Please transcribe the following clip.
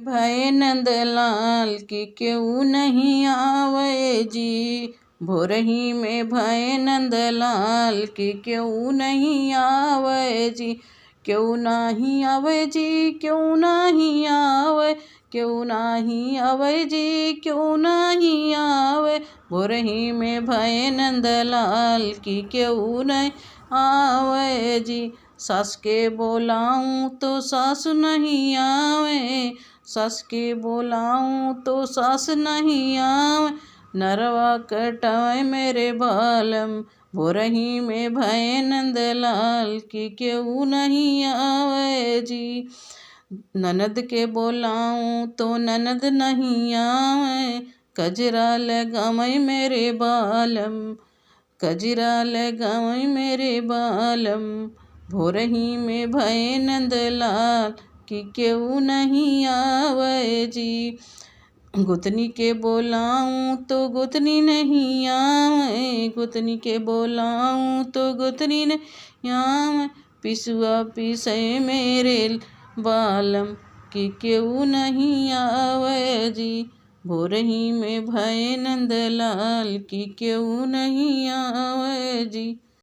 भय नंदलाल की क्यों नहीं आवे जी। भोरही में भय नंदलाल की क्यों नहीं आवे जी। क्यों नहीं आवे जी, क्यों नहीं आवे, क्यों नहीं आवे जी, क्यों नहीं आवे। भोरही में भय नंदलाल की क्यों नहीं आवे जी। सास के बोलाऊं तो सास नहीं आवे, सास के बोलाऊं तो सास नहीं आवे। नरवा कटाए मेरे बालम, भोरही में भय नंदलाल की क्यों नहीं आवे जी। ननद के बोलाऊं तो ननद नहीं आवे, कजरा लगावै मेरे बालम, कजरा लगावै मेरे बालम। भोरही में भय नंदलाल की क्यों नहीं आवे जी। गुतनी के बोलाऊं तो गुतनी नहीं आवे, गुतनी के बोलाऊं तो गुतनी नहीं आवे। पिसुआ पिसे मेरे बालम की क्यों नहीं आवे जी। भोरही में भय नंदलाल की क्यों नहीं आवे जी।